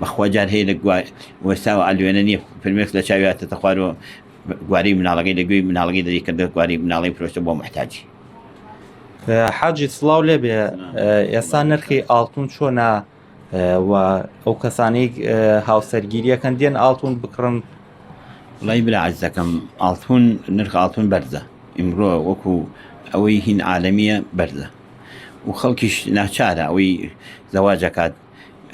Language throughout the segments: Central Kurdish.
بەخوا جار هەیە لە وەستاوە ئالوێنە نییە فرمێکس لە چاویاتە تەخوار و گواری مناڵەکەی لەگوێی مناڵەکەی دەری کردە گواری مناڵی فرۆشتە بۆ محتاجی. حاجی سڵاو لێ بێ ئێستا نرخی ئاڵتون چۆنا و ئەو کەسانەی هاوسەرگیریەکەن دێن ئاڵتون بکڕن؟ وڵی بلا عەزەکەم ئاڵتون نرخ ئاڵتون بەرزە ئیمڕۆ وەکو ئەوەی هین عالەمیە بەرزە و خەڵکیش ناچارە ئەوەی زەواجەکات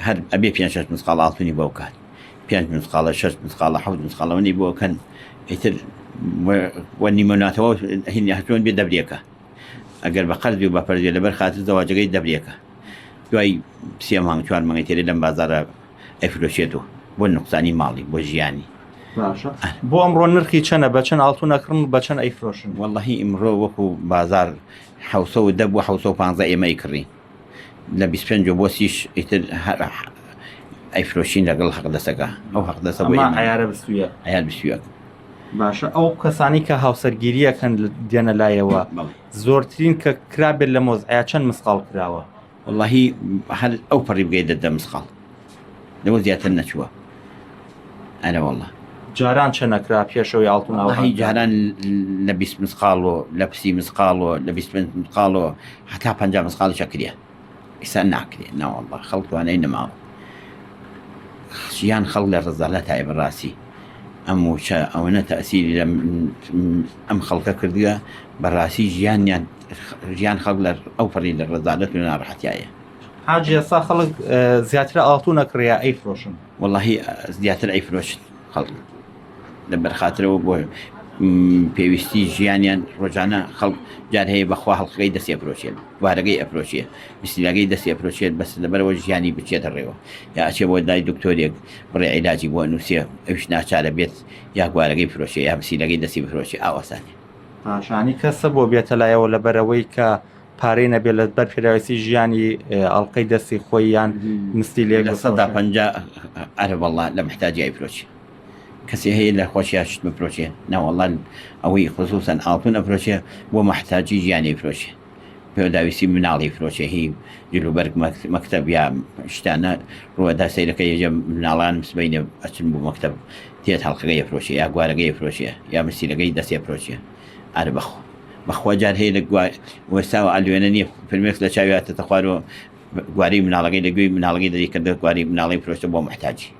هەر ئەبێ 5-6 مسقال ئاڵتونی بۆ بکات 5 مسقالە 6 مسقالە 7 مسقالەوەنی بۆکەن ئیتر وەنیمەناتەوە هین هەچۆن بێ دەبرێکە ئەگەر بە قەرزی و بە پەرزێ لەبەر خاتر زەواجەکەی دەبرێکە دوای 3 مانگ 4 مانگی تێرە لەم بازارە ئەیفرۆشێتەوە بۆ نوقسانی ماڵی بۆ ژیانی. بۆ ئەمڕۆ نرخی چەنە بەچەند ئاڵتون ئەکڕن بەچەند ئەیفرۆشن؟ وەڵڵەهی ئیمڕۆ وەکو بازار 710 بۆ 715 ئێمەی کڕی لە 25 بۆ 30 ئیتر ئەیفرۆشین لەگەڵ حەقدەسەکە ئەو حەقدەسە بۆ عیارە بسوویە عیار بسوویەک. باشە ئەو کەسانی کە هاوسەرگیریەکەن دێنە لایەوە زۆرترین کە کرابێت لە مۆزعیا چەند مسقال کراوە؟ وەڵڵەهی هەر ئەو پەڕی بگەیت 10 مسقال لەوە زیاتر نەچووە. ئەرە وەڵڵە جاران چەنەکرا پێشەوەی ئاڵتوناوەهی جاران لە 20 مسقالەوە لە 30 مسقالەوە لە 25 مسقالەوە هەتا 50 مسقاڵی چەکرێ ئیسا ناکرێ ناوەڵڵە خەڵکوانەی نەماوە ژیان خەڵک لە ڕزالەتایە بەڕاستی ئەم وچە ئەوەنە تەئسیری لە ئەم خەڵکە کردووە بەڕاستی ژیان خەڵک لە ئەو پەڕی لە ڕزالەت و ناڕەحەتیایە. حاجی ئێستا خەڵک زیاتر ئاڵتون ئەکڕیا ئەیفرۆشن؟ وەڵڵەهی زیاتر ئەیفرۆشن خەڵک لە بەرخاترەوە بۆ پێویستی ژیانیان ڕۆژانە خەڵک جار هەیە بەخوا هەڵقەکەی دەستی ئەفرۆشێت وارەکەی ئەفرۆشیە میسیلاگەی دەستی ئەفرۆشێت بەس لەبەرەوە ژیانی بچێتە ڕێوە یا ئەچێ بۆ دای دکتۆرێک بڕێ عیلاجی بۆ نووسێ ئەوش ناچارە بێت یا گوارەکەی فرۆشێ یا مسیلەکەی دەستی بفرۆشێ ئاوەسانێ. پاشانی کەسە بۆ بێتە لایەوە لەبەرەوەی کە پارەی نەبێت لە بەر پێراویستی ژیانی ئەڵلقەی دەستی خۆی یان مستی لێ 150 ئەرە وەڵڵا لە محتاجی ئەیفرۆشی کەسی هەیە لە خۆشیاشت بفرۆشێ ناوەڵان ئەوەی خصوصەن ئاڵتون ئەفرۆشێ بۆ محتاجی ژیانی فرۆشێ پێداویستی مناڵی فرۆشێ هی جلوبەرگ مەکتەب یا شتانە ڕوەدا سەیرەکە یەجە مناڵان مسبینە ئەچن بوو مەکتەب تێت هەڵقەکەی ئەفرۆشێ یا گوارەکەی ئەفرۆشێ یا مسیلەکەی دەستی ئەفرۆشێ ئارە بەخوا جار هەیە لە وەستاوە ئالوێنە نییە فرمێکس لە چاویاتە تەخوار و گواری مناڵەکەی لەگوێی مناڵەکەی دەری کردە گواری مناڵی فرۆشتە بۆ محتاجی.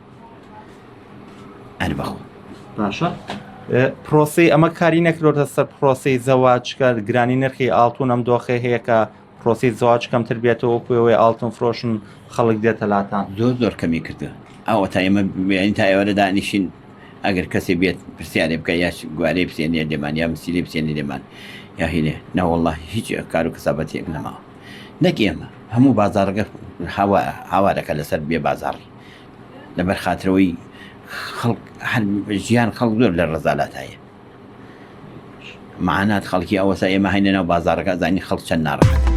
باشە پرۆسی ئەمە کاری نەکرۆتە سەر پرۆسی زەواجکە گرانی نرخی ئاڵتون ئەم دۆخی هەیە کە پرۆسی زەواج کەمتر بێتەوە کوێوەی ئاڵتون فرۆشن خەڵک دێتە لاتان زۆر کەمی کردو ئەوە تا ئێمە تا ئێوەرە دانیشین ئەگەر کەسی بێت پرسیارێ بکە یا گوارەی بسێنێ دێمان یا مسیلی بسێنی دێمان یا هینێ ناوەڵڵا هیچ کار و کەسابەتێک نەماوە نەک ئێمە هەموو بازارگە هاوارەکە لەسەر بێ بازاڕی لەبەر خاترەوەی ژیان خەڵک زۆر لە ڕزالات هەیە معنات خەڵکی ئەوەسا ئێمە هەینە ناو بازارەکە زانی خەڵک چەند ناڕەحەت